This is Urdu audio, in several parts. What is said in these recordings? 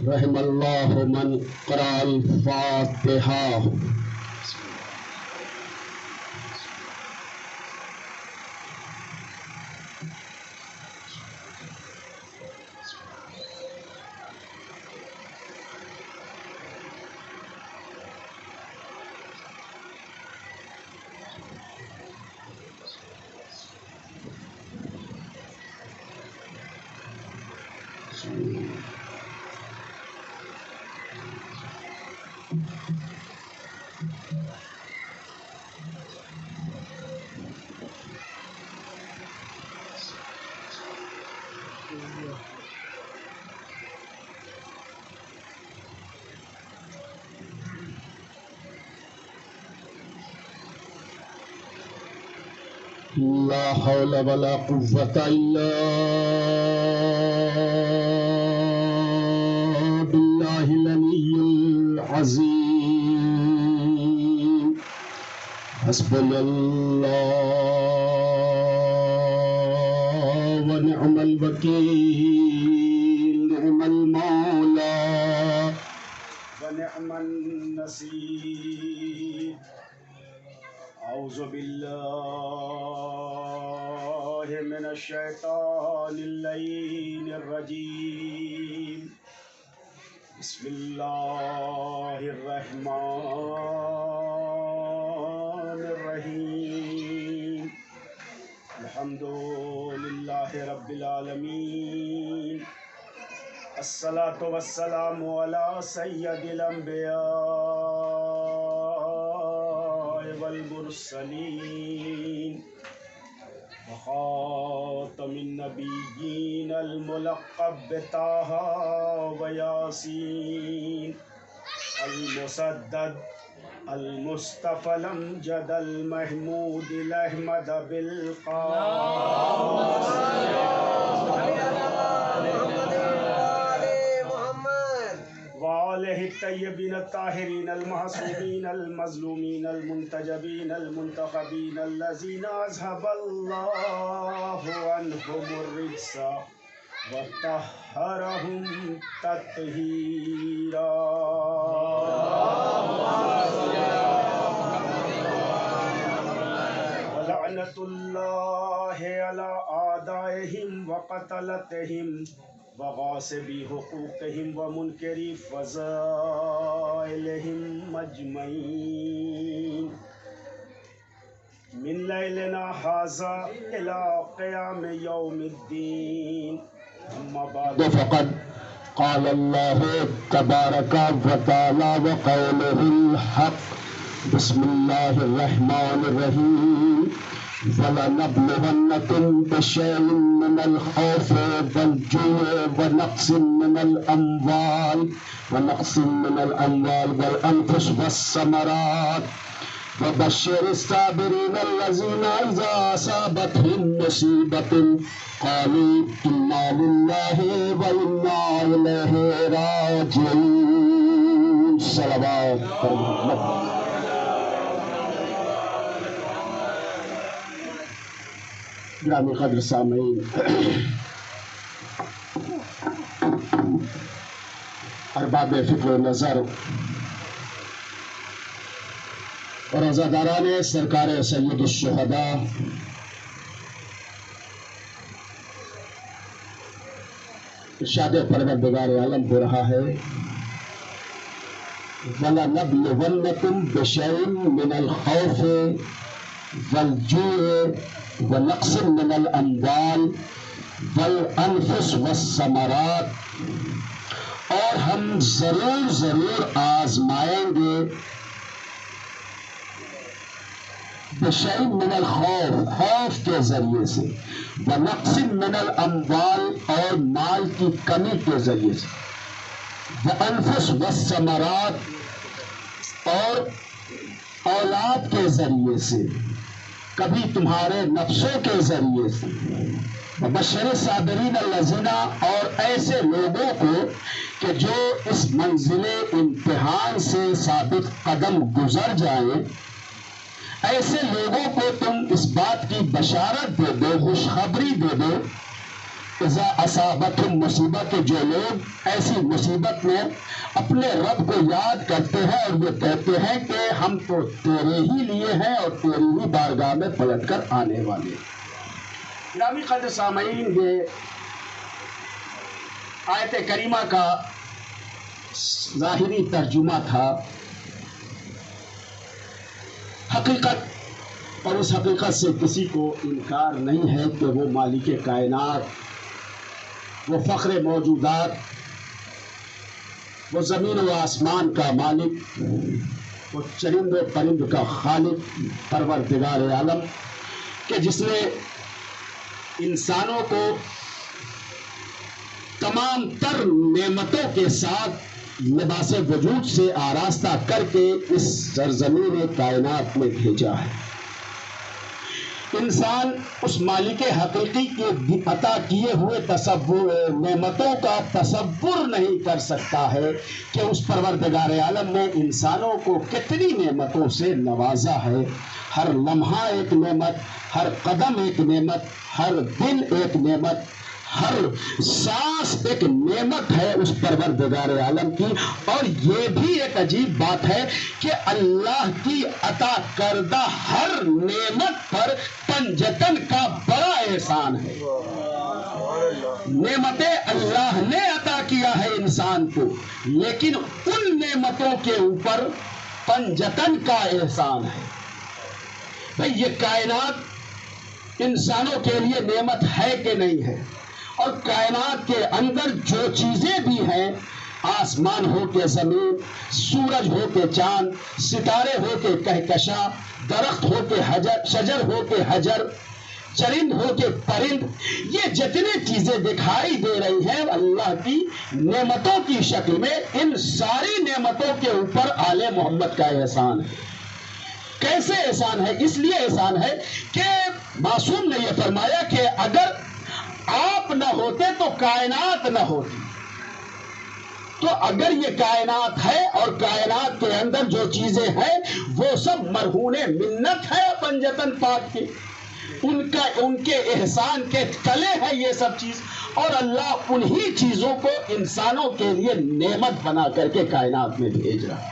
رحم اللہ من قرأ الفاتحہ. لا حول ولا قوة إلا بالله العلي العظيم. حسبنا الله ونعم الوكيل، نعم المولى ونعم النصير. أعوذ بالله من الشيطان اللعين الرجيم. بسم الله الرحمن الرحيم. الحمد لله رب العالمين. الصلاة والسلام على سيد الأنبياء والمرسلين وخاتم النبيين الملقب بطه وياسين المسدد المصطفى الأمجد المحمود الأحمد وآله الطيبين الطاهرين المعصومين المظلومين المنتجبين المنتخبين الذين أذهب الله عنهم الرجس وطهرهم تطهيرا. ولعنة الله على أعدائهم وقتلتهم وغاصبي حقوقهم ومنكري فضائلهم أجمعين من ليلنا هذا إلى قيام يوم الدين. أما بعد فقد قال الله تبارك وتعالى وقوله الحق. بسم الله الرحمن الرحيم. فلنبلونكم بشيء من الخوف والجوع ونقص من الأموال والأنفس والثمرات وبشر الصابرين الذين إذا أصابتهم مصيبة قالوا إنا لله وإنا إليه راجعون. صلوات الله. گرامی قدر سامعین، ارباب فکر و نظر اور عزاداران سرکار سید الشہداء، ارشاد پروردگار عالم ہو رہا ہے وَلَنَبْلُوَنَّكُمْ بِشَيْءٍ مِّنَ الْخَوْفِ وَالْجُوعِ وَنَقْصٍ مِّنَ الْأَمْوَالِ وَالْأَنفُسِ وَالثَّمَرَاتِ، اور ہم ضرور آزمائیں گے بشیء من الخوف، خوف کے ذریعے سے، ونقص من الاموال اور مال کی کمی کے ذریعے سے، والانفس والثمرات اور اولاد کے ذریعے سے، کبھی تمہارے نفسوں کے ذریعے سے، وبشر الصابرین الذین، اور ایسے لوگوں کو کہ جو اس منزل امتحان سے ثابت قدم گزر جائیں، ایسے لوگوں کو تم اس بات کی بشارت دے دو، خوشخبری دے دو، اذا اصابتہم مصیبت، کہ جو لوگ ایسی مصیبت میں اپنے رب کو یاد کرتے ہیں اور وہ کہتے ہیں کہ ہم تو تیرے ہی لیے ہیں اور تیری ہی بارگاہ میں پلٹ کر آنے والے ہیں۔ گرامی قدر سامعین، یہ آیت کریمہ کا ظاہری ترجمہ تھا حقیقت، اور اس حقیقت سے کسی کو انکار نہیں ہے کہ وہ مالک کائنات، وہ فخر موجودات، وہ زمین و آسمان کا مالک، وہ چرند و پرند کا خالق، پروردگار عالم، کہ جس نے انسانوں کو تمام تر نعمتوں کے ساتھ لباس وجود سے آراستہ کر کے اس سرزمین کائنات میں بھیجا ہے۔ انسان اس مالک حقیقی کے عطا کیے ہوئے نعمتوں کا تصور نہیں کر سکتا ہے کہ اس پروردگار عالم نے انسانوں کو کتنی نعمتوں سے نوازا ہے۔ ہر لمحہ ایک نعمت، ہر قدم ایک نعمت، ہر دن ایک نعمت، ہر سانس ایک نعمت ہے اس پروردگار عالم کی۔ اور یہ بھی ایک عجیب بات ہے کہ اللہ کی عطا کردہ ہر نعمت پر پنجتن کا بڑا احسان ہے۔ نعمتیں اللہ نے عطا کیا ہے انسان کو، لیکن ان نعمتوں کے اوپر پنجتن کا احسان ہے۔ بھئی یہ کائنات انسانوں کے لیے نعمت ہے کہ نہیں ہے؟ اور کائنات کے اندر جو چیزیں بھی ہیں، آسمان ہو کے زمین، سورج ہو کے چاند، ستارے ہو کے کہکشاں، درخت ہو کے شجر ہو کے حجر، چرند ہو کے پرند، یہ جتنی چیزیں دکھائی دے رہی ہیں اللہ کی نعمتوں کی شکل میں، ان ساری نعمتوں کے اوپر آل محمد کا احسان ہے۔ کیسے احسان ہے؟ اس لیے احسان ہے کہ معصوم نے یہ فرمایا کہ اگر آپ نہ ہوتے تو کائنات نہ ہوتی۔ تو اگر یہ کائنات ہے اور کائنات کے اندر جو چیزیں ہیں وہ سب مرہون منت ہے پنجتن پاک کی، ان کے احسان کے تلے ہے یہ سب چیز، اور اللہ انہی چیزوں کو انسانوں کے لیے نعمت بنا کر کے کائنات میں بھیج رہا ہے۔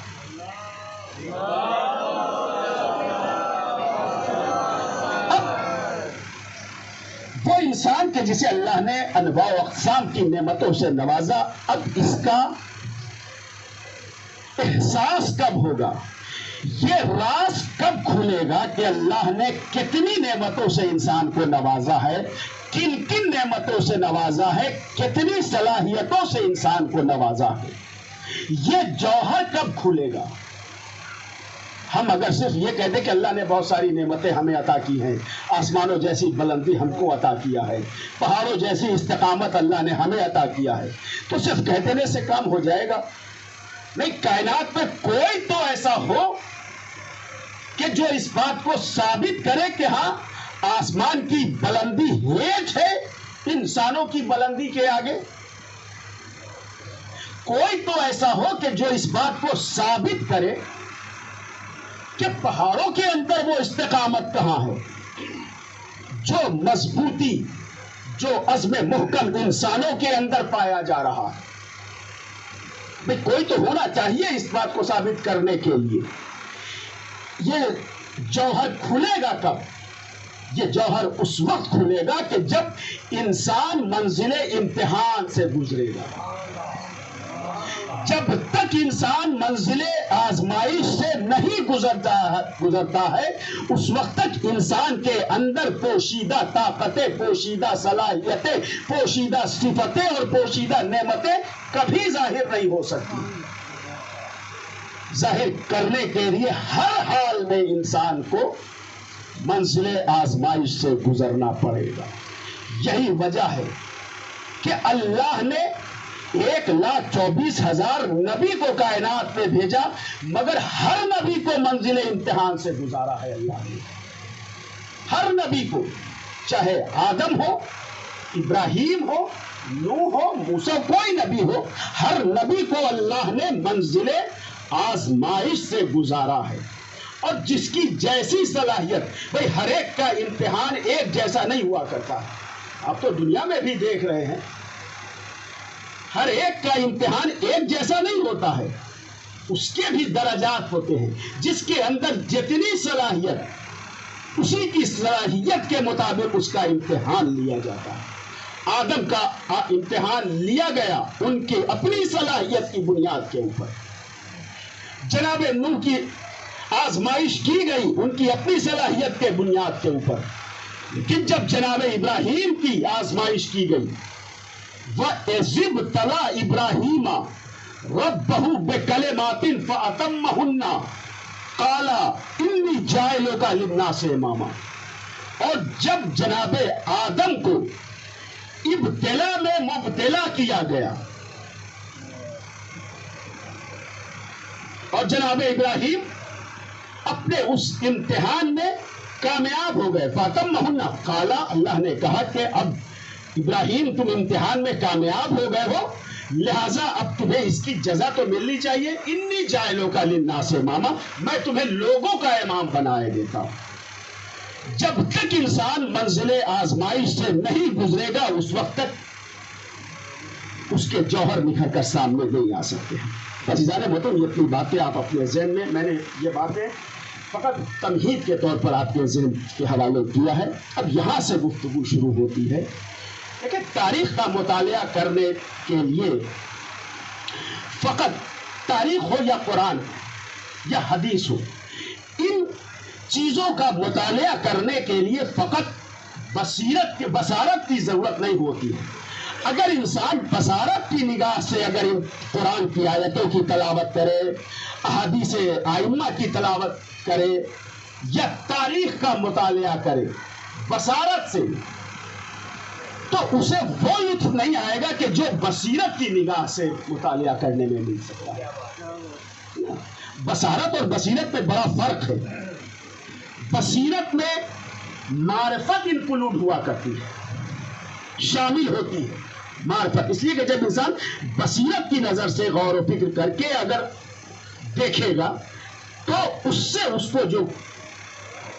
وہ انسان کے جسے اللہ نے انواع و اقسام کی نعمتوں سے نوازا، اب اس کا احساس کب ہوگا، یہ راز کب کھلے گا کہ اللہ نے کتنی نعمتوں سے انسان کو نوازا ہے، کن کن نعمتوں سے نوازا ہے، کتنی صلاحیتوں سے انسان کو نوازا ہے، یہ جوہر کب کھلے گا۔ ہم اگر صرف یہ کہتے کہ اللہ نے بہت ساری نعمتیں ہمیں عطا کی ہیں، آسمانوں جیسی بلندی ہم کو عطا کیا ہے، پہاڑوں جیسی استقامت اللہ نے ہمیں عطا کیا ہے، تو صرف کہہ دینے سے کام ہو جائے گا؟ نہیں، کائنات میں کوئی تو ایسا ہو کہ جو اس بات کو ثابت کرے کہ ہاں آسمان کی بلندی ہیچ ہے انسانوں کی بلندی کے آگے۔ کوئی تو ایسا ہو کہ جو اس بات کو ثابت کرے کہ پہاڑوں کے اندر وہ استقامت کہاں ہے، جو مضبوطی، جو عزم محکم انسانوں کے اندر پایا جا رہا ہے۔ بھئی کوئی تو ہونا چاہیے اس بات کو ثابت کرنے کے لیے۔ یہ جوہر کھلے گا کب؟ یہ جوہر اس وقت کھلے گا کہ جب انسان منزل امتحان سے گزرے گا۔ جب تک انسان منزل آزمائش سے نہیں گزرتا ہے، اس وقت تک انسان کے اندر پوشیدہ طاقتیں، پوشیدہ صلاحیتیں، پوشیدہ صفتیں اور پوشیدہ نعمتیں کبھی ظاہر نہیں ہو سکتی۔ ظاہر کرنے کے لیے ہر حال میں انسان کو منزل آزمائش سے گزرنا پڑے گا۔ یہی وجہ ہے کہ اللہ نے 1,24,000 نبی کو کائنات میں بھیجا، مگر ہر نبی کو منزل امتحان سے گزارا ہے اللہ نے۔ ہر نبی کو، چاہے آدم ہو، ابراہیم ہو، نوح ہو، موسیٰ، کوئی نبی ہو، ہر نبی کو اللہ نے منزل آزمائش سے گزارا ہے۔ اور جس کی جیسی صلاحیت، بھئی ہر ایک کا امتحان ایک جیسا نہیں ہوا کرتا۔ آپ تو دنیا میں بھی دیکھ رہے ہیں، ہر ایک کا امتحان ایک جیسا نہیں ہوتا ہے، اس کے بھی درجات ہوتے ہیں۔ جس کے اندر جتنی صلاحیت، اسی کی صلاحیت کے مطابق اس کا امتحان لیا جاتا ہے۔ آدم کا امتحان لیا گیا ان کی اپنی صلاحیت کی بنیاد کے اوپر، جناب نوح کی آزمائش کی گئی ان کی اپنی صلاحیت کے بنیاد کے اوپر، لیکن جب جناب ابراہیم کی آزمائش کی گئی، وَإِذِ ابْتَلَىٰ إِبْرَاهِيمَ رَبَّهُ بِكَلِمَاتٍ فَأَتَمَّهُنَّ قَالَ إِنِّي جَاعِلُكَ لِلنَّاسِ إِمَامًا۔ اور جب جناب آدم کو ابتلا میں مبتلا کیا گیا اور جناب ابراہیم اپنے اس امتحان میں کامیاب ہو گئے، فَأَتَمَّهُنَّ قَالَ، اللہ نے کہا کہ اب ابراہیم تم امتحان میں کامیاب ہو گئے ہو، لہٰذا اب تمہیں اس کی جزا تو ملنی چاہیے۔ انی جاعلوک للناس اماما، میں تمہیں لوگوں کا امام بنائے دیتا ہوں۔ جب تک انسان منزل آزمائش سے نہیں گزرے گا، اس وقت تک اس کے جوہر نکھر کر سامنے نہیں آ سکتے ہیں۔ عزیزان محترم، یہ اپنی باتیں آپ اپنے ذہن میں نے یہ باتیں فقط تمہید کے طور پر آپ کے ذہن کے حوالے کیا ہے۔ اب یہاں سے گفتگو شروع ہوتی ہے۔ لیکن تاریخ کا مطالعہ کرنے کے لیے فقط تاریخ ہو یا قرآن یا حدیث ہو، ان چیزوں کا مطالعہ کرنے کے لیے فقط بصارت کی ضرورت نہیں ہوتی ہے۔ اگر انسان بصارت کی نگاہ سے اگر قرآن کی آیتوں کی تلاوت کرے، احادیث ائمہ کی تلاوت کرے یا تاریخ کا مطالعہ کرے بصارت سے، تو اسے وہ لطف نہیں آئے گا کہ جو بصیرت کی نگاہ سے مطالعہ کرنے میں مل سکتا ہے۔ بصارت اور بصیرت میں بڑا فرق ہے۔ بصیرت میں معرفت انکلوڈ ہوا کرتی ہے، شامل ہوتی ہے معرفت، اس لیے کہ جب انسان بصیرت کی نظر سے غور و فکر کر کے اگر دیکھے گا تو اس سے اس کو جو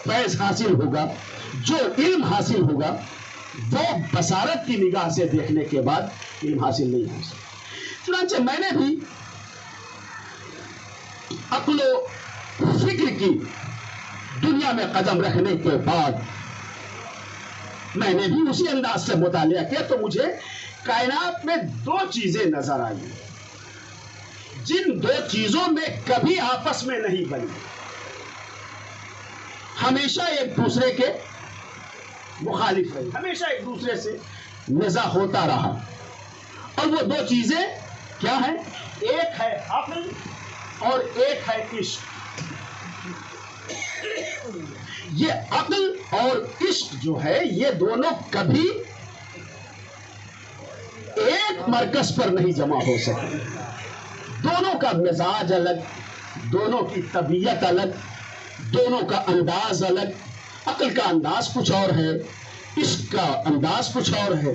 فیض حاصل ہوگا، جو علم حاصل ہوگا، وہ بصارت کی نگاہ سے دیکھنے کے بعد علم حاصل نہیں ہو سکتا۔ چنانچہ میں نے بھی عقل و فکر کی دنیا میں قدم رکھنے کے بعد میں نے بھی اسی انداز سے مطالعہ کیا، تو مجھے کائنات میں دو چیزیں نظر آئی جن دو چیزوں میں کبھی آپس میں نہیں بنی، ہمیشہ ایک دوسرے کے مخالف رہی، ہمیشہ ایک دوسرے سے نزاع ہوتا رہا۔ اور وہ دو چیزیں کیا ہیں؟ ایک ہے عقل اور ایک ہے عشق۔ یہ عقل اور عشق جو ہے، یہ دونوں کبھی ایک مرکز پر نہیں جمع ہو سکتے۔ دونوں کا مزاج الگ، دونوں کی طبیعت الگ، دونوں کا انداز الگ۔ عقل کا انداز کچھ اور ہے، عشق کا انداز کچھ اور ہے۔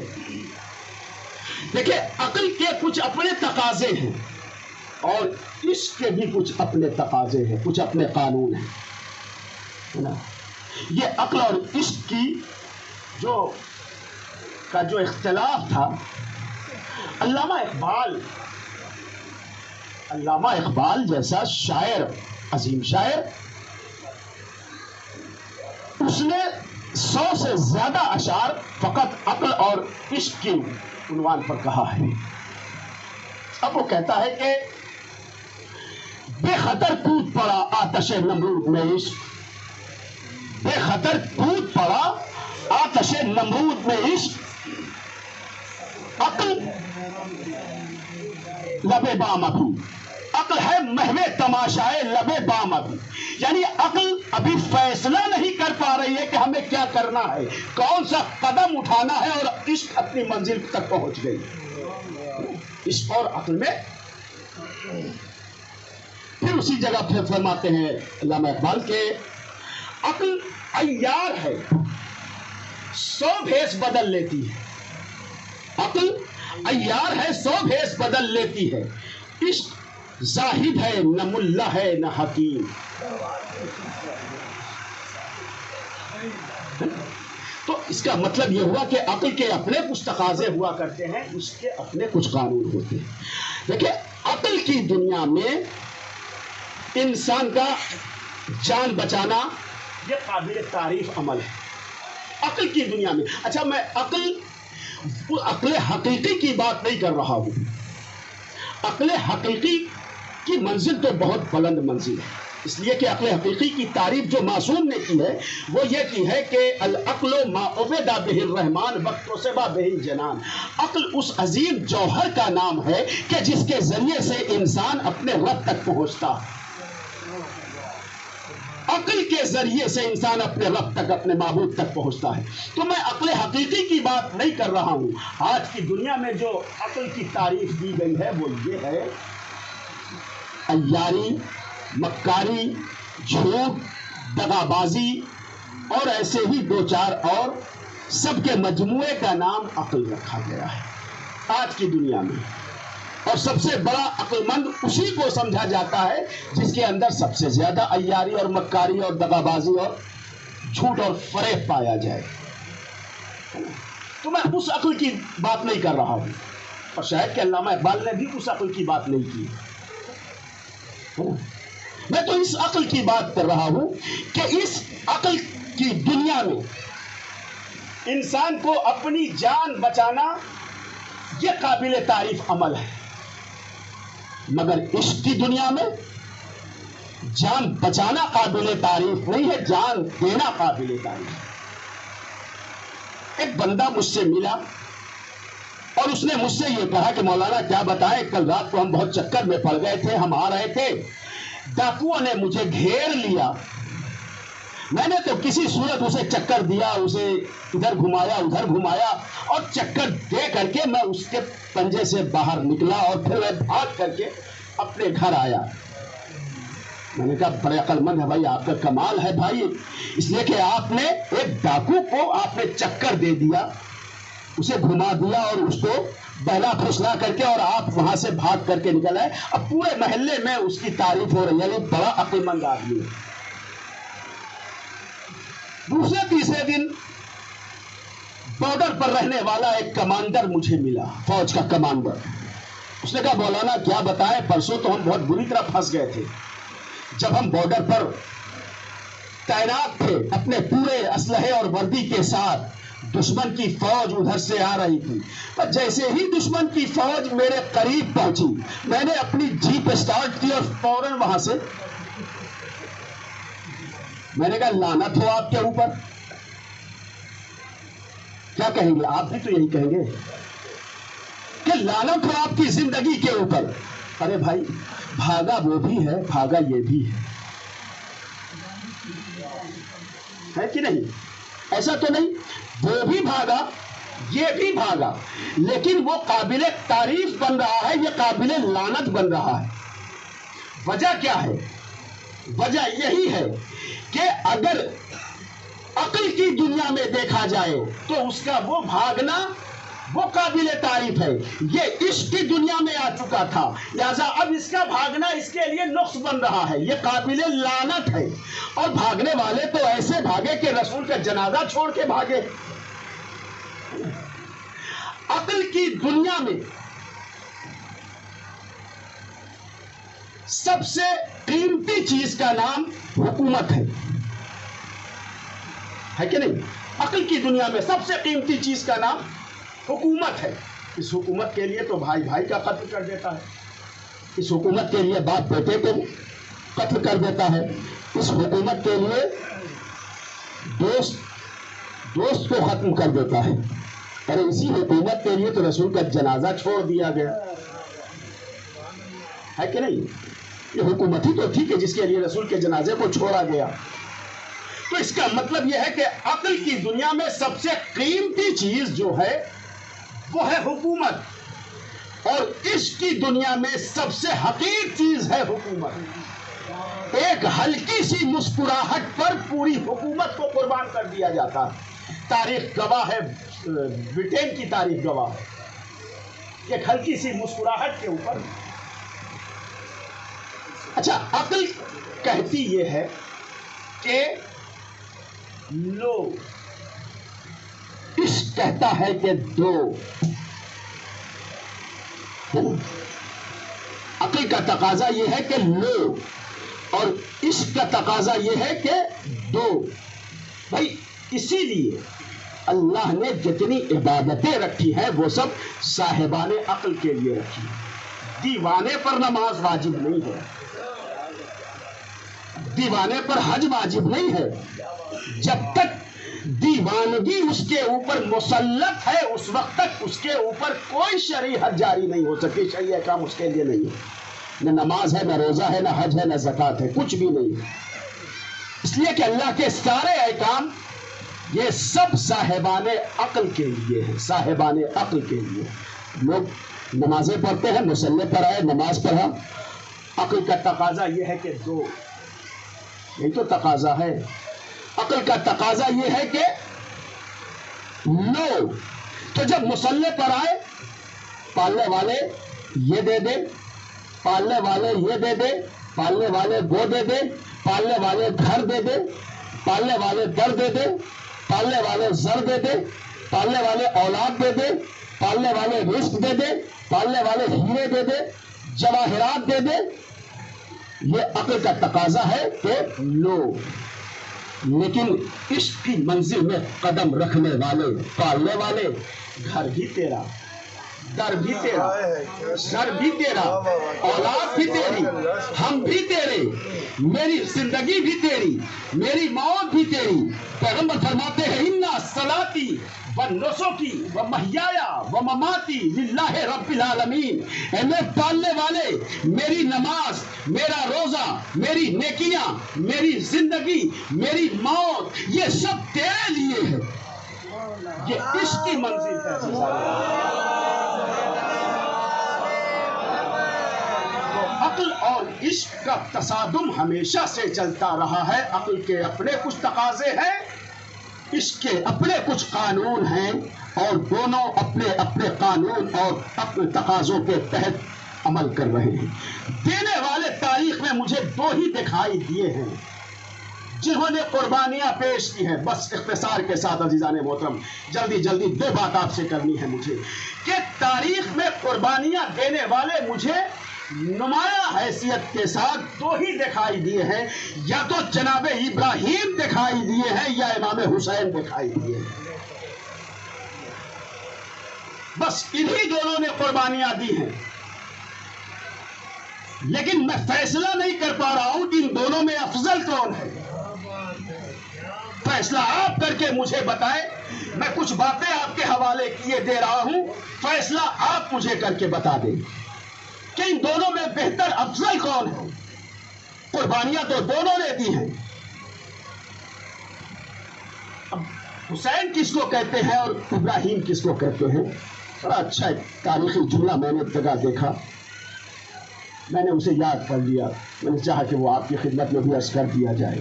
دیکھیں، عقل کے کچھ اپنے تقاضے ہیں اور عشق کے بھی کچھ اپنے تقاضے ہیں، کچھ اپنے قانون ہیں۔ یہ عقل اور عشق کی جو اختلاف تھا، علامہ اقبال جیسا شاعر، عظیم شاعر، اس نے 100 سے زیادہ اشعار فقط عقل اور عشق کی عنوان پر کہا ہے۔ اب وہ کہتا ہے کہ بے خطر کود پڑا آتش نمرود میں عشق، بے خطر کود پڑا آتش نمرود میں عشق، عقل لب بام ابھی، عقل ہے محو تماشائے لبے بام ابھی، یعنی عقل ابھی فیصلہ نہیں کر پا رہی ہے کہ ہمیں کیا کرنا ہے، کون سا قدم اٹھانا ہے، اور عشق اپنی منزل تک پہنچ گئی۔ عشق اور عقل میں پھر اسی جگہ پھر فرماتے ہیں علامہ اقبال کے عقل عیار ہے 100 بھیس بدل لیتی ہے، عقل عیار ہے 100 بھیس بدل لیتی ہے، عشق زاہد ہے نہ ملا ہے نہ حکیم۔ تو اس کا مطلب یہ ہوا کہ عقل کے اپنے کچھ تقاضے ہوا کرتے ہیں، اس کے اپنے کچھ قانون ہوتے ہیں۔ دیکھیں عقل کی دنیا میں انسان کا جان بچانا یہ قابل تعریف عمل ہے عقل کی دنیا میں۔ اچھا میں عقل حقیقی کی بات نہیں کر رہا ہوں، عقل حقیقی کی منزل تو بہت بلند منزل ہے، اس لیے کہ عقل حقیقی کی تعریف جو معصوم نے کی ہے وہ یہ کی ہے کہ العقل ما عبد بہ الرحمن وقت سبا بہ الجنان، عقل اس عظیم جوہر کا نام ہے کہ جس کے ذریعے سے انسان اپنے رب تک پہنچتا ہے، عقل کے ذریعے سے انسان اپنے رب تک اپنے معبود تک پہنچتا ہے۔ تو میں عقل حقیقی کی بات نہیں کر رہا ہوں، آج کی دنیا میں جو عقل کی تعریف دی گئی ہے وہ یہ ہے عیاری، مکاری، جھوٹ، دغا بازی اور ایسے ہی 2-4 اور، سب کے مجموعے کا نام عقل رکھا گیا ہے آج کی دنیا میں، اور سب سے بڑا عقل مند اسی کو سمجھا جاتا ہے جس کے اندر سب سے زیادہ عیاری اور مکاری اور دغا بازی اور جھوٹ اور فریب پایا جائے۔ تو میں اس عقل کی بات نہیں کر رہا ہوں، اور شاید کہ علامہ اقبال نے بھی اس عقل کی بات نہیں کی، میں تو اس عقل کی بات کر رہا ہوں کہ اس عقل کی دنیا میں انسان کو اپنی جان بچانا یہ قابل تعریف عمل ہے، مگر عشق کی دنیا میں جان بچانا قابل تعریف نہیں ہے، جان دینا قابل تعریف ہے۔ ایک بندہ مجھ سے ملا اور اس نے مجھ سے یہ کہا کہ مولانا کیا بتائیں، کل رات کو ہم بہت چکر میں پڑ گئے تھے، ہم آ رہے تھے، ڈاکوؤں نے مجھے گھیر لیا، میں نے تو کسی صورت اسے چکر دیا، اسے ادھر گھمایا ادھر گھمایا، اور چکر دے کر کے میں اس کے پنجے سے باہر نکلا اور پھر میں بھاگ کر کے اپنے گھر آیا۔ میں نے کہا بڑے عقل مند ہے بھائی، آپ کا کمال ہے بھائی، اس لیے کہ آپ نے ایک ڈاکو کو آپ نے چکر دے دیا، اسے گھما دیا اور اس کو بہلا پھسلا کر کے، اور آپ وہاں سے بھاگ کر کے نکل آئے، اب پورے محلے میں اس کی تعریف ہو رہی ہے، یہ بڑا عقل مند آدمی ہے۔ دوسرے تیسرے دن بارڈر پر رہنے والا ایک کمانڈر مجھے ملا، فوج کا کمانڈر، اس نے کہا مولانا کیا بتائیں، پرسوں تو ہم بہت بری طرح پھنس گئے تھے، جب ہم بارڈر پر تعینات تھے اپنے پورے اسلحے اور وردی کے ساتھ، دشمن کی فوج ادھر سے آ رہی تھی، پر جیسے ہی دشمن کی فوج میرے قریب پہنچی، میں نے اپنی جیپ اسٹارٹ کی اور فوراً وہاں سے، میں نے کہا لعنت ہو آپ کے اوپر، کیا کہیں گے آپ بھی تو یہی کہیں گے کہ لعنت ہو آپ کی زندگی کے اوپر۔ ارے بھائی بھاگا وہ بھی ہے، بھاگا یہ بھی ہے کہ نہیں؟ ایسا تو نہیں، وہ بھی بھاگا یہ بھی بھاگا، لیکن وہ قابل تعریف بن رہا ہے، یہ قابل لعنت بن رہا ہے۔ وجہ کیا ہے؟ وجہ یہی ہے کہ اگر عقل کی دنیا میں دیکھا جائے تو اس کا وہ بھاگنا وہ قابل تعریف ہے، یہ عشق کی دنیا میں آ چکا تھا، لہذا اب اس کا بھاگنا اس کے لیے نقص بن رہا ہے، یہ قابل لعنت ہے۔ اور بھاگنے والے تو ایسے بھاگے کہ رسول کا جنازہ چھوڑ کے بھاگے۔ عقل کی دنیا میں سب سے قیمتی چیز کا نام حکومت ہے کہ نہیں؟ عقل کی دنیا میں سب سے قیمتی چیز کا نام حکومت ہے۔ اس حکومت کے لیے تو بھائی بھائی کا قتل کر دیتا ہے، اس حکومت کے لیے باپ بیٹے کو قتل کر دیتا ہے، اس حکومت کے لیے دوست کو ختم کر دیتا ہے، اور اسی حکومت کے لیے تو رسول کا جنازہ چھوڑ دیا گیا ہے کہ نہیں؟ یہ حکومت ہی تو تھی کہ جس کے لیے رسول کے جنازے کو چھوڑا گیا. تو اس کا مطلب یہ ہے کہ عقل کی دنیا میں سب سے قیمتی چیز جو ہے وہ ہے حکومت, اور عشق کی دنیا میں سب سے حقیر چیز ہے حکومت. ایک ہلکی سی مسکراہٹ پر پوری حکومت کو قربان کر دیا جاتا ہے. تاریخ گواہ ہے, برٹین کی تاریخ گواہ ہے, ایک ہلکی سی مسکراہٹ کے اوپر. اچھا, عقل کہتی یہ ہے کہ لو, عشق کہتا ہے کہ دو. عقل کا تقاضا یہ ہے کہ لو, اور عشق کا تقاضا یہ ہے کہ دو. بھائی اسی لیے اللہ نے جتنی عبادتیں رکھی ہیں وہ سب صاحبان عقل کے لیے رکھی ہیں. دیوانے پر نماز واجب نہیں ہے, دیوانے پر حج واجب نہیں ہے. جب تک دیوانگی اس کے اوپر مسلط ہے اس وقت تک اس کے اوپر کوئی شرعی حد جاری نہیں ہو سکتی. شرعی احکام اس کے لیے نہیں ہے, نہ نماز ہے, نہ روزہ ہے, نہ حج ہے, نہ زکوٰۃ ہے, کچھ بھی نہیں ہے. اس لیے کہ اللہ کے سارے احکام یہ سب صاحبان عقل کے لیے ہیں, صاحبان عقل کے لیے. لوگ نمازیں پڑھتے ہیں, مصلی پر آئے, نماز پڑھا. عقل کا تقاضا یہ ہے کہ دو, یہی تو تقاضا ہے. عقل کا تقاضا یہ ہے کہ لو. تو جب مصلی پر آئے, پالنے والے یہ دے دے, پالنے والے یہ دے دے, پالنے والے وہ دے دے, پالنے والے گھر دے دے, پالنے والے در دے دے, پالنے والے زر دے دے, پالنے والے اولاد دے دے, پالنے والے رزق دے دے, پالنے والے ہیرے دے دے, جواہرات دے دے. یہ عقل کا تقاضا ہے کہ لو. لیکن عشق کی منزل میں قدم رکھنے والے, پالنے والے, گھر بھی تیرا, در بھی تیرا, سر بھی تیرا, اولاد بھی تیری, ہم بھی تیرے, میری زندگی بھی تیری, میری موت بھی تیری. پیغمبر فرماتے ہیں اِنَّ صَلَاتِي وَنُسُكِي وَمَحْيَايَ وَمَمَاتِي لِلَّهِ رَبِّ الْعَالَمِينَ. اے میرے پالنے والے, میری نماز, میرا روزہ, میری نیکیاں, میری زندگی, میری موت, یہ سب تیرے لیے ہے. یہ عشق کی منزل ہے. عقل اور عشق کا تصادم ہمیشہ سے چلتا رہا ہے. عقل کے اپنے کچھ تقاضے ہیں, عشق کے اپنے کچھ قانون ہیں, اور دونوں اپنے اپنے قانون اور اپنے تقاضوں کے تحت عمل کر رہے ہیں. دینے والے تاریخ میں مجھے دو ہی دکھائی دیے ہیں جنہوں نے قربانیاں پیش کی ہیں. بس اختصار کے ساتھ عزیزان محترم, جلدی جلدی دو بات آپ سے کرنی ہے مجھے, کہ تاریخ میں قربانیاں دینے والے مجھے نمایاں حیثیت کے ساتھ دو ہی دکھائی دیے ہیں. یا تو جناب ابراہیم دکھائی دیے ہیں یا امام حسین دکھائی دیے ہیں. بس انہی دونوں نے قربانیاں دی ہیں. لیکن میں فیصلہ نہیں کر پا رہا ہوں کہ ان دونوں میں افضل کون ہے. فیصلہ آپ کر کے مجھے بتائیں. میں کچھ باتیں آپ کے حوالے کیے دے رہا ہوں, فیصلہ آپ مجھے کر کے بتا دیں کہ ان دونوں میں بہتر افضل کون ہے. قربانیاں تو دونوں نے دی ہیں. اب حسین کس کو کہتے ہیں اور ابراہیم کس کو کہتے ہیں؟ بڑا اچھا ایک تاریخی جملہ میں نے جگہ دیکھا, میں نے اسے یاد کر لیا. میں نے چاہا کہ وہ آپ کی خدمت میں بھی عرض کر دیا جائے.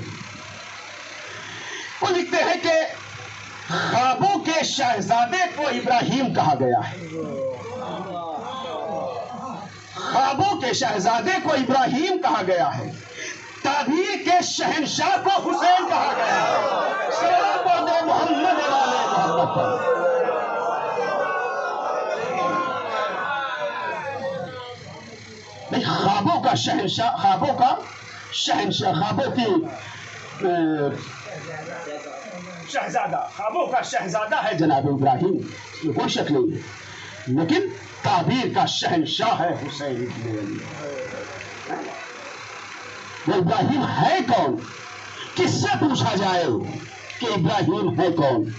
وہ لکھتے ہیں کہ خوابوں کے شہزادے کو ابراہیم کہا گیا ہے. خوابوں کے شہزادے کو ابراہیم کہا گیا ہے. تعبیر کے شہنشاہ کو حسین کہا گیا ہے. سلام پڑھ محمد والے محمد پر. خوابوں کا شہنشاہ, خوابوں کا شہنشاہ, خوابوں کی شہزادہ, خوابوں کا شہزادہ ہے جناب ابراہیم, یہ کوئی شک نہیں ہے. لیکن تعبیر کا شہنشاہ ہے حسین. وہ ابراہیم ہے کون؟ کس سے پوچھا جائے کہ ابراہیم ہے کون؟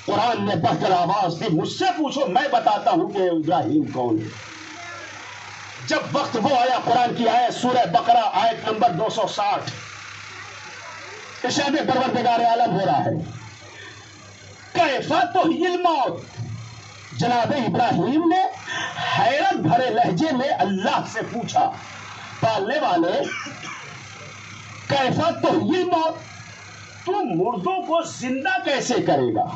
قرآن نے بڑھ کر آواز دی, مجھ سے پوچھو, میں بتاتا ہوں کہ ابراہیم کون ہے. جب وقت وہ آیا قرآن کی آیت سورہ بقرہ آیت نمبر 260 ارشاد پروردگار عالم ہو رہا ہے کیف تحیی الموت. جناب ابراہیم نے حیرت بھرے لہجے میں اللہ سے پوچھا پالنے والے کیف تحیی الموت, تو مردوں کو زندہ کیسے کرے گا؟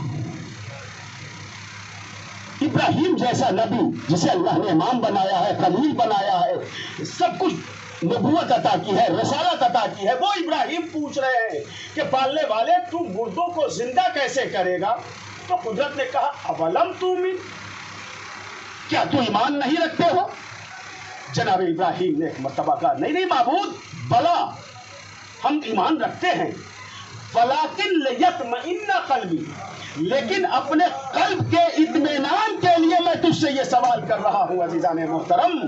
ابراہیم جیسا نبی جسے اللہ نے امام بنایا ہے, خلیل بنایا ہے, سب کچھ نبوت عطا کی ہے, رسالت عطا کی ہے, وہ ابراہیم پوچھ رہے ہیں کہ پالنے والے تو مردوں کو زندہ کیسے کرے گا؟ تو قدرت نے کہا اولم تؤمن, کیا تو ایمان نہیں رکھتے ہو؟ جناب ابراہیم نے ایک مرتبہ کہا نہیں معبود, بلا ہم ایمان رکھتے ہیں, ولیکن لیطمئن قلبی, لیکن اپنے قلب کے اطمینان کے لیے میں تجھ سے یہ سوال کر رہا ہوں. عزیزان محترم,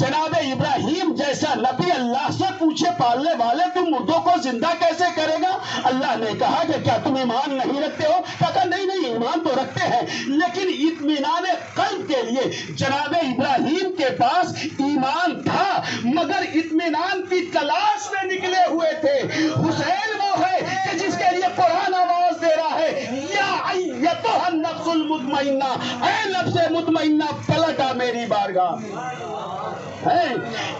جناب ابراہیم جیسا نبی اللہ سے پوچھے پالنے والے تم مردوں کو زندہ کیسے کرے گا؟ اللہ نے کہا کہ کیا تم ایمان نہیں رکھتے ہو؟ کہا نہیں ایمان تو رکھتے ہیں, لیکن اطمینان قلب کے لیے جناب ابراہیم کے پاس ایمان تھا مگر اطمینان کی تلاش میں نکلے ہوئے تھے. حسین وہ ہے کہ جس کے لیے قرآن آواز دے رہا ہے یا ایتھا النفس المطمئنہ, اے نفس مطمئنہ پلٹا میری بارگاہ.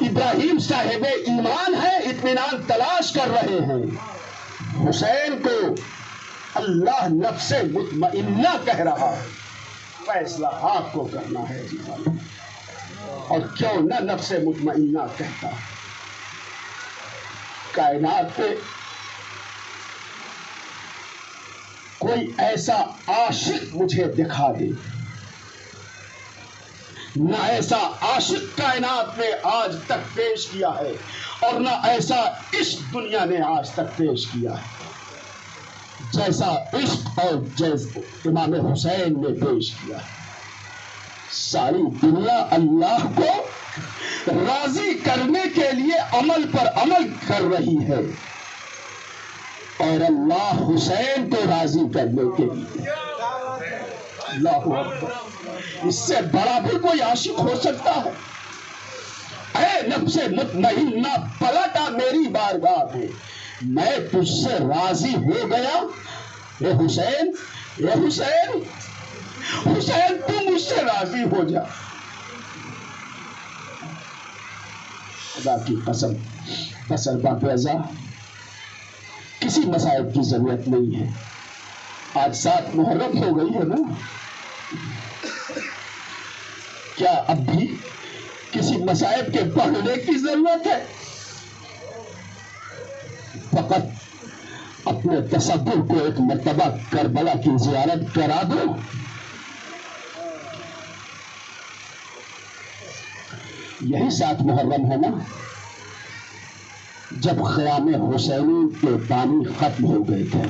ابراہیم صاحب ایمان ہے, اطمینان تلاش کر رہے ہیں. حسین کو اللہ نفس مطمئنہ کہہ رہا ہے, فیصلہ آپ کو کرنا ہے. اور کیوں نہ نفس مطمئنہ کہتا, کائنات پہ کوئی ایسا عاشق مجھے دکھا دے, نہ ایسا عاشق کائنات نے آج تک پیش کیا ہے اور نہ ایسا عشق دنیا نے آج تک پیش کیا ہے جیسا عشق اور جیسا امام حسین نے پیش کیا ہے. ساری دنیا اللہ کو راضی کرنے کے لیے عمل پر عمل کر رہی ہے اور اللہ حسین کو راضی کرنے کے لیے. اللہ اکبر, اس سے بڑا بھی کوئی عاشق ہو سکتا ہے؟ اے نفس مطمئنہ پلٹا میری بارگاہ میں, میں تجھ سے راضی ہو گیا. اے حسین, اے حسین, حسین تم مجھ سے راضی ہو جا. خدا کی قسم فصل کا پیزا کسی مسائل کی ضرورت نہیں ہے. آج 7 محرم ہو گئی ہے نا, کیا اب بھی کسی مصائب کے پڑھنے کی ضرورت ہے؟ فقط اپنے تصور کو ایک مرتبہ کربلا کی زیارت کرا دو. یہی 7 محرم ہے نا جب خیام حسینی کے پانی ختم ہو گئے تھے.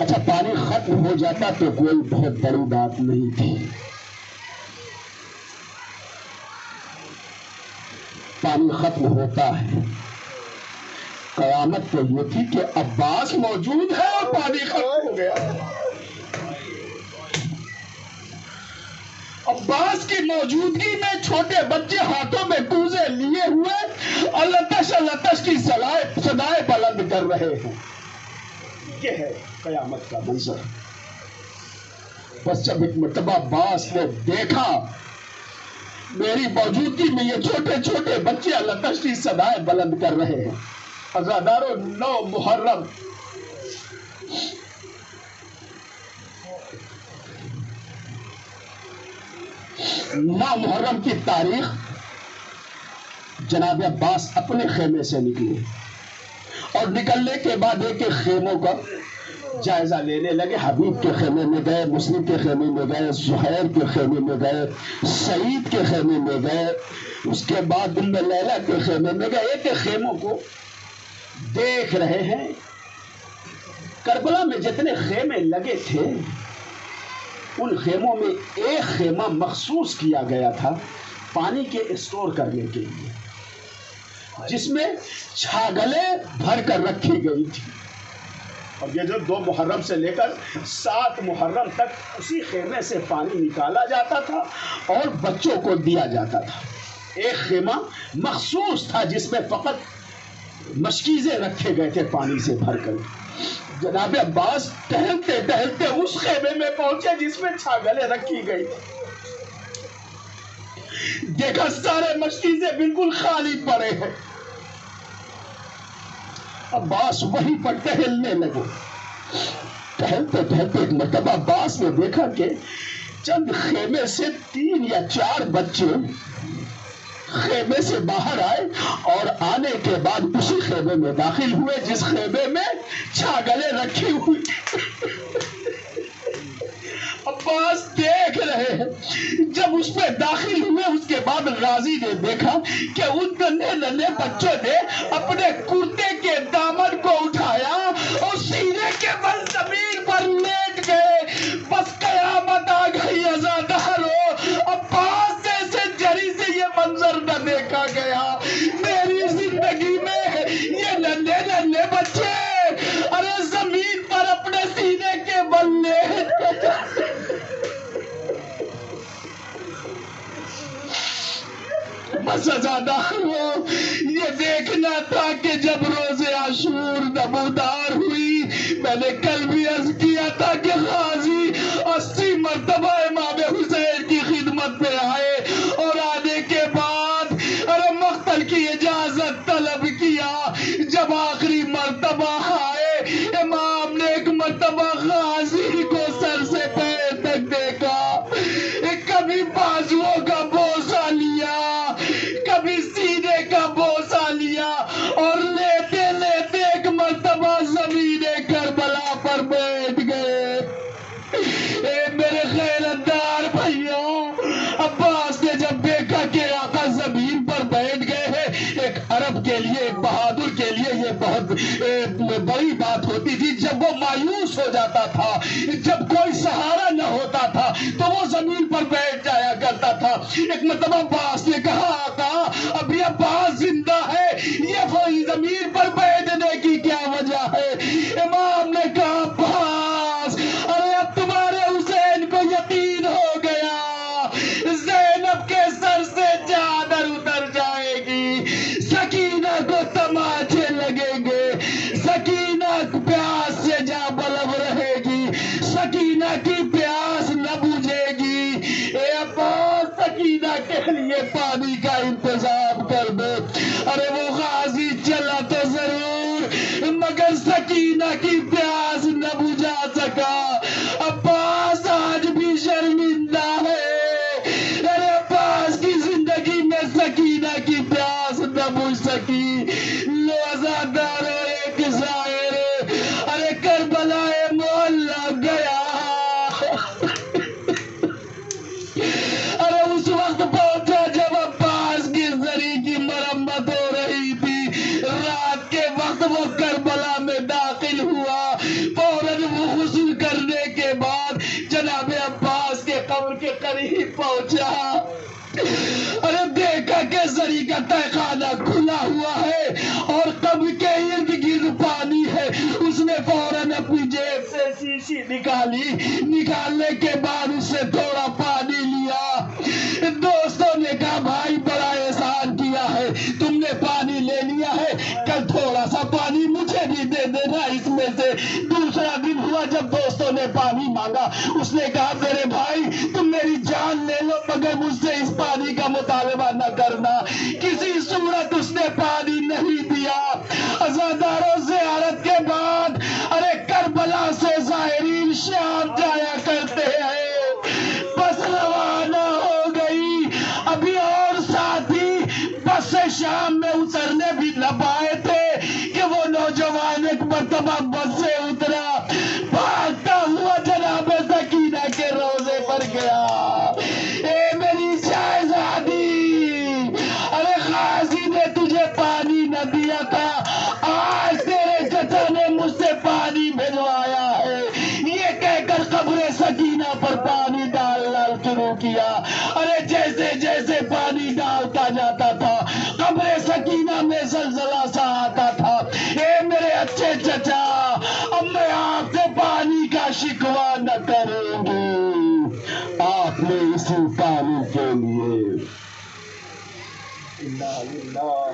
اچھا, پانی ختم ہو جاتا تو کوئی بہت بڑی بات نہیں تھی. پانی ختم ہوتا ہے, قیامت تو یہ تھی کہ عباس موجود ہے اور پانی ختم ہو گیا. عباس کی موجودگی میں چھوٹے بچے ہاتھوں میں کوزے لیے ہوئے لتش کی صدائیں بلند کر رہے ہیں. یہ ہے قیامت کا منظر. بس جب ایک مرتبہ عباس نے دیکھا میری موجودگی میں یہ چھوٹے چھوٹے بچے لتش کی صدائیں بلند کر رہے ہیں. عزادارو 9 محرم محرم کی تاریخ جناب عباس اپنے خیمے سے نکلے اور نکلنے کے بعد ایک خیموں کا جائزہ لینے لگے. حبیب کے خیمے میں گئے, مسلم کے خیمے میں گئے, زہیر کے خیمے میں گئے, سعید کے خیمے میں گئے, اس کے بعد ام لیلہ کے خیمے میں گئے. ایک خیموں کو دیکھ رہے ہیں. کربلا میں جتنے خیمے لگے تھے ان خیموں میں ایک خیمہ مخصوص کیا گیا تھا پانی کے اسٹور کرنے کے لیے, جس میں چھاگلیں بھر کر رکھی گئی تھی. اور یہ جو 2 محرم سے لے کر 7 محرم تک اسی خیمے سے پانی نکالا جاتا تھا اور بچوں کو دیا جاتا تھا. ایک خیمہ مخصوص تھا جس میں فقط مشکیزیں رکھے گئے تھے پانی سے بھر کر. جناب عباس ٹہلتے ٹہلتے اس خیمے میں پہنچے جس میں چھاگلیں رکھی گئی. دیکھا سارے مشکیزیں بالکل خالی پڑے ہیں. عباس وہیں پر ٹہلنے لگے. ٹہلتے ٹہلتے ایک مرتبہ عباس نے دیکھا کہ چند خیمے سے 3 یا 4 بچے خیمے سے باہر آئے اور آنے کے بعد اسی خیمے میں داخل ہوئے جس خیمے میں چھاگلیں رکھی ہوئی. عباس دیکھ رہے ہیں. جب اس میں داخل ہوئے اس کے بعد غازی نے دیکھا کہ ان ننھے بچوں نے اپنے کرتے کے دامن کو اٹھایا اور سینے کے بل زمین پر لیٹ گئے. بس قیامت آ گئی عزادارو. عباس جیسے جری سے یہ منظر نہ دیکھا گیا میری زندگی میں. یہ ننھے بچے ارے زمین پر اپنے سینے کے بل لیٹ. بس عزادارو یہ دیکھنا تھا کہ جب روز عاشور نمودار ہوئی میں نے کل بھی عرض کیا تھا کہ غازی 80 مرتبہ امام حسین کی خدمت میں آئے اور آنے کے بعد ارے مقتل کی اجازت طلب کیا. جب آخری مرتبہ آئے امام نے ایک مرتبہ غازی کو سر سے پیر تک دیکھا. کبھی بازوؤں کا بوسہ لیا کبھی سینے کا بوسہ لیا اور لیتے لیتے ایک مرتبہ زمین کربلا پر بیٹھ گئے. میرے خیرتدار بھائیوں عباس نے جب دیکھا کہ آقا زمین پر بیٹھ گئے ہیں ایک عرب کے لیے ایک بہادر کے لیے یہ بہت بڑی بات ہوتی تھی. جب وہ مایوس ہو جاتا تھا جب کوئی سہارا نہ ہوتا تھا تو وہ زمین پر بیٹھ جایا کرتا تھا. ایک مرتبہ عباس نے کہا آقا ابھی عباس زندہ ہے یہ زمین پر بیٹھنے کی کیا وجہ ہے. امام نے کہا عباس ارے اب تمہارے حسین کو یقین ہو گیا زینب کے سر سے چادر اتر جائے گی. سکینہ کو تماچے لگیں گے. سکینہ پیاس سے جا بلب رہے گی. سکینہ کی پیاس نہ بجھے گی. اے عباس سکینہ کے لیے پانی کا انتظام کر دے. ارے وہ غازی چلا تو ضرور مگر سکینہ کی پیاس نہ بجھا سکا. عباس آج بھی شرمندہ ہے. ارے عباس کی زندگی میں سکینہ کی پیاس نہ بجھ سکی. لو عزادارو ایک ظاہر ارے کربلا محلہ گیا. ارے اس وقت پہنچا جب عباس کی زری کی مرمت ہو رہی تھی. رات کے وقت وہ کربلا میں داخل ہوا. فوراً وہ غسل کرنے کے بعد جناب عباس کے قبر کے قریب پہنچا. ارے دیکھا کہ زری کا تہخانہ کھلا ہوا ہے اور قبر کے ارد گرد پانی ہے. اس نے فوراً اپنی جیب سے شیشی نکالی. نکالنے کے بعد اس سے تھوڑا پانی لیا. دوستوں نے کہا بھائی بڑا احسان کیا ہے تم نے پانی لے لیا ہے کل تھوڑا سا پانی مجھے بھی دے دینا اس میں سے. دوسرا دن ہوا جب دوستوں نے پانی مانگا اس نے کہا میرے بھائی تم میری جان لے لو مگر مجھ سے اس پانی کا مطالبہ نہ کرنا. کسی صورت اس نے پانی نہیں دیا. عزاداروں زیارت کے بعد ارے کربلا سے زائرین شام جایا کرتے ہیں. بس روانہ ہو گئی. ابھی اور ساتھی بس سے شام میں اترنے بھی نہ پائے تھے کہ وہ نوجوان ایک مرتبہ بس سے اترا. بھاگتا ہوا جناب سکینہ کے روضے پر گیا. اے میری شہزادی ارے غازی نے تجھے پانی نہ دیا تھا آج تیرے چچا نے مجھ سے پانی بھجوایا ہے. یہ کہہ کر قبر سکینہ پر پانی ڈالنا شروع کیا. ارے جیسے جیسے پانی ڈالتا جاتا تھا قبر سکینہ میں زلزلہ سا آتا تھا. اے میرے اچھے چچا اب میں للہ